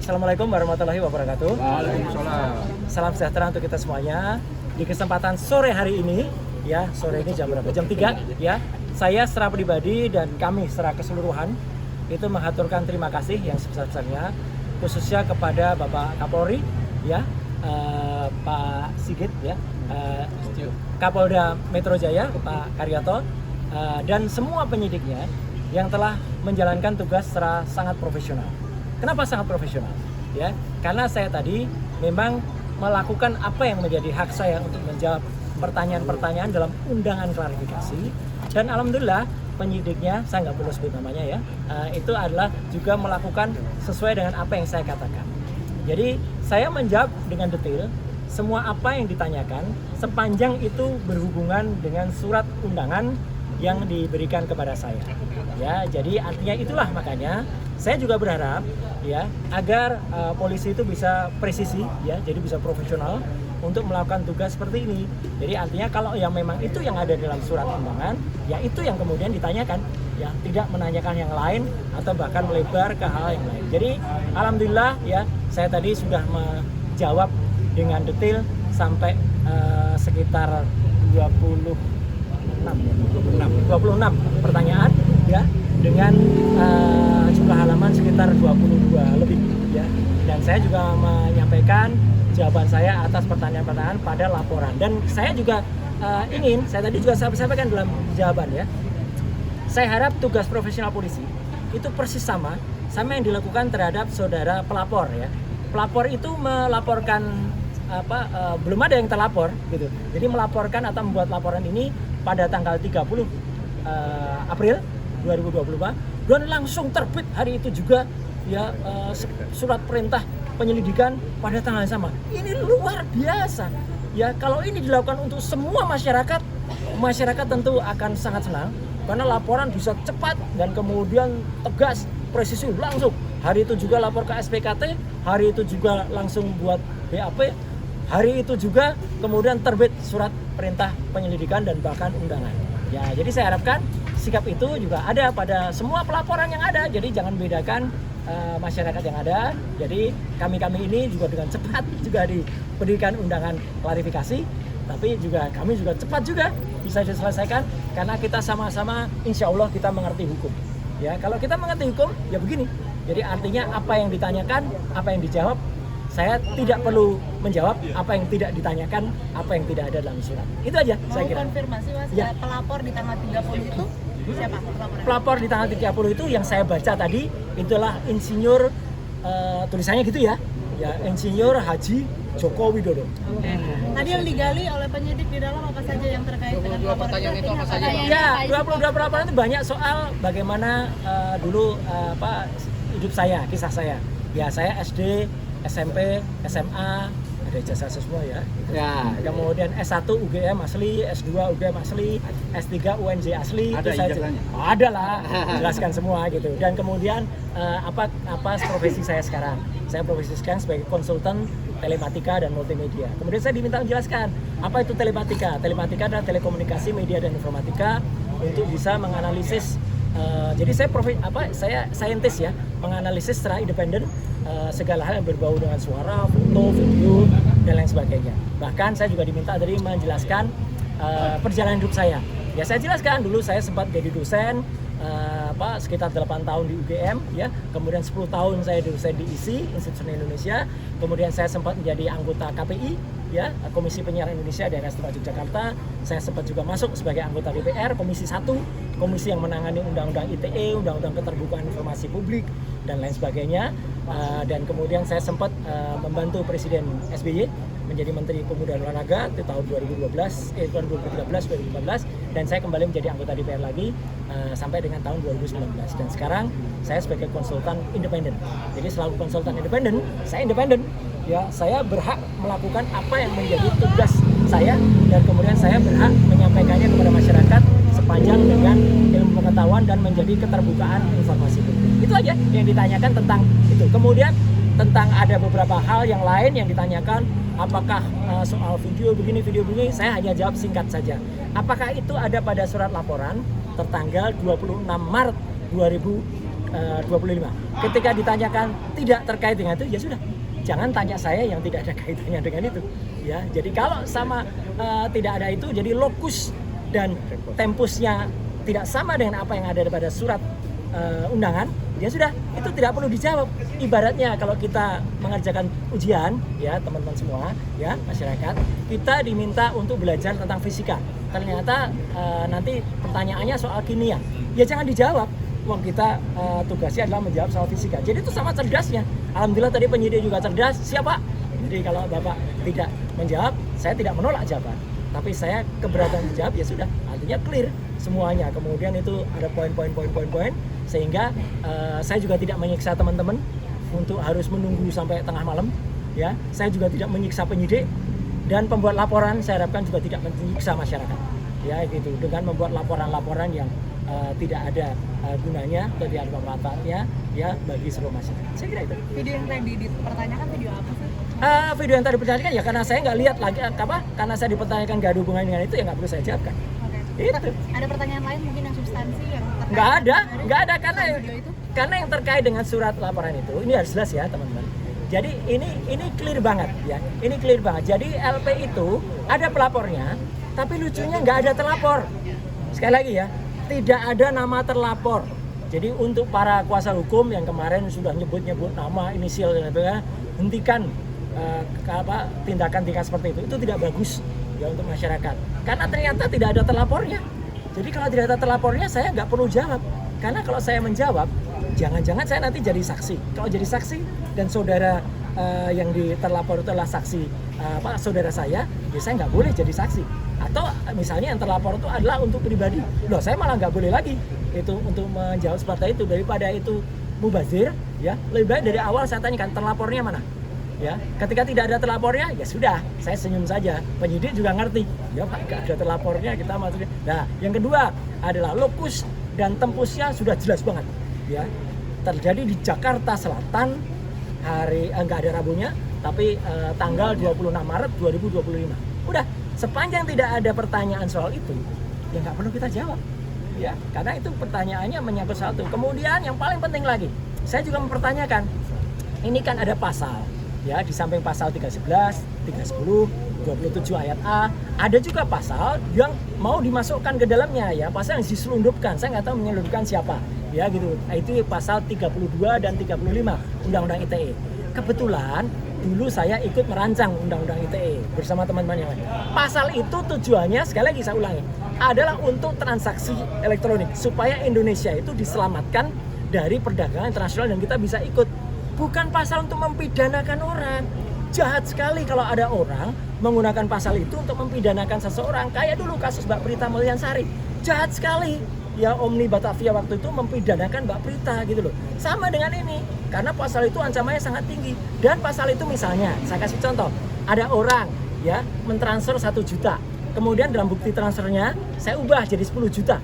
Assalamualaikum warahmatullahi wabarakatuh. Waalaikumsalam. Salam sejahtera untuk kita semuanya. Di kesempatan sore hari ini, ya sore ini jam berapa? Jam 3 ya. Saya secara pribadi dan kami secara keseluruhan itu mengaturkan terima kasih yang sebesar-besarnya khususnya kepada Bapak Kapolri ya, Pak Sigit ya, Kapolda Metro Jaya Pak Karyato dan semua penyidiknya yang telah menjalankan tugas secara sangat profesional. Kenapa sangat profesional? Ya, karena saya tadi memang melakukan apa yang menjadi hak saya untuk menjawab pertanyaan-pertanyaan dalam undangan klarifikasi, dan alhamdulillah penyidiknya, saya nggak perlu sebut namanya ya, itu adalah juga melakukan sesuai dengan apa yang saya katakan. Jadi saya menjawab dengan detail semua apa yang ditanyakan sepanjang itu berhubungan dengan surat undangan yang diberikan kepada saya. Ya, jadi artinya itulah makanya saya juga berharap ya agar polisi itu bisa presisi ya, jadi bisa profesional untuk melakukan tugas seperti ini. Jadi artinya kalau yang memang itu yang ada dalam surat undangan, ya itu yang kemudian ditanyakan, ya tidak menanyakan yang lain atau bahkan melebar ke hal yang lain. Jadi alhamdulillah ya saya tadi sudah menjawab dengan detail sampai sekitar 26 pertanyaan ya, dengan jumlah halaman sekitar 22 lebih ya. Dan saya juga menyampaikan jawaban saya atas pertanyaan-pertanyaan pada laporan. Dan saya juga saya tadi juga sampaikan dalam jawaban ya, saya harap tugas profesional polisi itu persis sama yang dilakukan terhadap saudara pelapor ya. Pelapor itu melaporkan belum ada yang terlapor gitu. Jadi melaporkan atau membuat laporan ini pada tanggal 30 April 2025 dan langsung terbit hari itu juga ya surat perintah penyelidikan pada tanggal yang sama. Ini luar biasa. Ya, kalau ini dilakukan untuk semua masyarakat tentu akan sangat senang karena laporan bisa cepat dan kemudian tegas, presisi langsung. Hari itu juga lapor ke SPKT, hari itu juga langsung buat BAP, hari itu juga kemudian terbit surat perintah penyelidikan dan bahkan undangan. Ya, jadi saya harapkan sikap itu juga ada pada semua pelaporan yang ada. Jadi jangan bedakan masyarakat yang ada. Jadi kami ini juga dengan cepat juga diberikan undangan klarifikasi, tapi juga kami juga cepat juga bisa diselesaikan karena kita sama-sama insya Allah kita mengerti hukum. Ya, kalau kita mengerti hukum ya begini. Jadi artinya apa yang ditanyakan, apa yang dijawab, saya tidak perlu menjawab apa yang tidak ditanyakan, apa yang tidak ada dalam surat. Itu aja saya kira. Mau konfirmasi Mas, ya. Pelapor di tanggal 30 itu siapa? Pelapor di tanggal 30 itu yang saya baca tadi itulah Insinyur tulisannya gitu ya. Ya, Insinyur Haji Joko Widodo. Tadi yang digali oleh penyidik di dalam apa saja yang terkait dengan pelapor itu apa saja? Ya, 22 pelaporan itu banyak soal bagaimana dulu hidup saya, kisah saya. Ya, saya SD, SMP, SMA, ada ijazah semua ya. Ya. Kemudian S1 UGM asli, S2 UGM asli, S3 UNJ asli. Ada ijazahnya? Ada lah, jelaskan semua gitu. Dan kemudian apa profesi saya sekarang? Saya profesi sekarang sebagai konsultan telematika dan multimedia. Kemudian saya diminta menjelaskan apa itu telematika. Telematika adalah telekomunikasi, media dan informatika untuk bisa menganalisis. Jadi saya saintis ya, menganalisis secara independen segala hal yang berbau dengan suara, foto, video dan lain sebagainya. Bahkan saya juga diminta dari menjelaskan perjalanan hidup saya. Ya saya jelaskan dulu saya sempat jadi dosen sekitar 8 tahun di UGM ya. Kemudian 10 tahun saya dosen di ISI, Institut Seni Indonesia. Kemudian saya sempat menjadi anggota KPI ya, Komisi Penyiaran Indonesia Daerah Istimewa Yogyakarta. Saya sempat juga masuk sebagai anggota DPR Komisi 1, komisi yang menangani undang-undang ITE, undang-undang keterbukaan informasi publik dan lain sebagainya. Dan kemudian saya sempat membantu Presiden SBY menjadi Menteri Pemuda dan Olahraga di tahun 2013-2014 dan saya kembali menjadi anggota DPR lagi sampai dengan tahun 2019 dan sekarang saya sebagai konsultan independen. Jadi selalu konsultan independen, saya independen. Ya, saya berhak melakukan apa yang menjadi tugas saya dan kemudian saya berhak menyampaikannya kepada masyarakat sepanjang dengan ilmu pengetahuan dan menjadi keterbukaan informasi publik. Itu aja yang ditanyakan tentang itu. Kemudian tentang ada beberapa hal yang lain yang ditanyakan, apakah soal video begini, saya hanya jawab singkat saja. Apakah itu ada pada surat laporan tertanggal 26 Maret 2025? ketika ditanyakan tidak terkait dengan itu, ya sudah, jangan tanya saya yang tidak ada kaitannya dengan itu. Ya, jadi kalau sama tidak ada itu, jadi lokus dan tempusnya tidak sama dengan apa yang ada pada surat undangan, ya sudah, itu tidak perlu dijawab. Ibaratnya kalau kita mengerjakan ujian, ya teman-teman semua, ya masyarakat, kita diminta untuk belajar tentang fisika. Ternyata nanti pertanyaannya soal kimia, ya jangan dijawab. Wong kita tugasnya adalah menjawab soal fisika. Jadi itu sama cerdasnya. Alhamdulillah tadi penyidik juga cerdas. Siapa? Jadi kalau Bapak tidak menjawab, saya tidak menolak jawaban. Tapi saya keberatan menjawab, ya sudah. Artinya clear semuanya. Kemudian itu ada poin-poin sehingga saya juga tidak menyiksa teman-teman untuk harus menunggu sampai tengah malam. Ya, saya juga tidak menyiksa penyidik dan pembuat laporan. Saya harapkan juga tidak menyiksa masyarakat. Ya, gitu. Dengan membuat laporan-laporan yang tidak ada gunanya atau tidak ada manfaatnya ya bagi seluruh masyarakat. Saya kira itu. Video yang tadi dipertanyakan video apa sih? Video yang tadi dipertanyakan ya karena saya nggak lihat lagi karena saya dipertanyakan nggak ada hubungan dengan itu, ya nggak perlu saya jawabkan. Oke. Itu. Ada pertanyaan lain mungkin yang substansi yang terkait? Nggak ada video itu? karena yang terkait dengan surat laporan itu ini harus jelas ya teman-teman. Jadi ini clear banget ya. Ini clear banget. Jadi LP itu ada pelapornya, tapi lucunya nggak ada terlapor. Sekali lagi ya, tidak ada nama terlapor. Jadi untuk para kuasa hukum yang kemarin sudah nyebut-nyebut nama, inisial dan sebagainya, hentikan tindakan seperti itu tidak bagus ya untuk masyarakat. Karena ternyata tidak ada terlapornya. Jadi kalau tidak ada terlapornya, saya nggak perlu jawab. Karena kalau saya menjawab, jangan-jangan saya nanti jadi saksi. Kalau jadi saksi dan saudara yang terlapor itu adalah saksi saudara saya, ya saya nggak boleh jadi saksi. Atau misalnya yang terlapor itu adalah untuk pribadi, loh saya malah nggak boleh lagi itu untuk menjawab seperti itu. Daripada itu mubazir, ya lebih baik dari awal saya tanyakan terlapornya mana. Ya, ketika tidak ada terlapornya, ya sudah, saya senyum saja. Penyidik juga ngerti, ya Pak, nggak ada terlapornya, kita maksudnya. Nah, yang kedua adalah lokus dan tempusnya sudah jelas banget. Ya, terjadi di Jakarta Selatan hari nggak ada Rabunya, tapi tanggal 26 Maret 2025. Udah, sepanjang tidak ada pertanyaan soal itu, ya nggak perlu kita jawab. Ya, karena itu pertanyaannya menyangkut satu. Kemudian yang paling penting lagi, saya juga mempertanyakan, ini kan ada pasal. Ya, di samping pasal 311, 310, 27 ayat A, ada juga pasal yang mau dimasukkan ke dalamnya ya, pasal yang diselundupkan. Saya nggak tahu menyelundupkan siapa. Ya gitu. Itu pasal 32 dan 35 Undang-Undang ITE. Kebetulan dulu saya ikut merancang Undang-Undang ITE bersama teman-teman yang lain. Pasal itu tujuannya, sekali lagi saya ulangi, adalah untuk transaksi elektronik supaya Indonesia itu diselamatkan dari perdagangan internasional dan kita bisa ikut. Bukan pasal untuk mempidanakan orang. Jahat sekali kalau ada orang menggunakan pasal itu untuk mempidanakan seseorang. Kayak dulu kasus Mbak Prita Mulyansari. Jahat sekali. Ya Omni Batavia waktu itu mempidanakan Mbak Prita gitu loh. Sama dengan ini. Karena pasal itu ancamannya sangat tinggi. Dan pasal itu misalnya, saya kasih contoh. Ada orang ya mentransfer 1 juta. Kemudian dalam bukti transfernya saya ubah jadi 10 juta.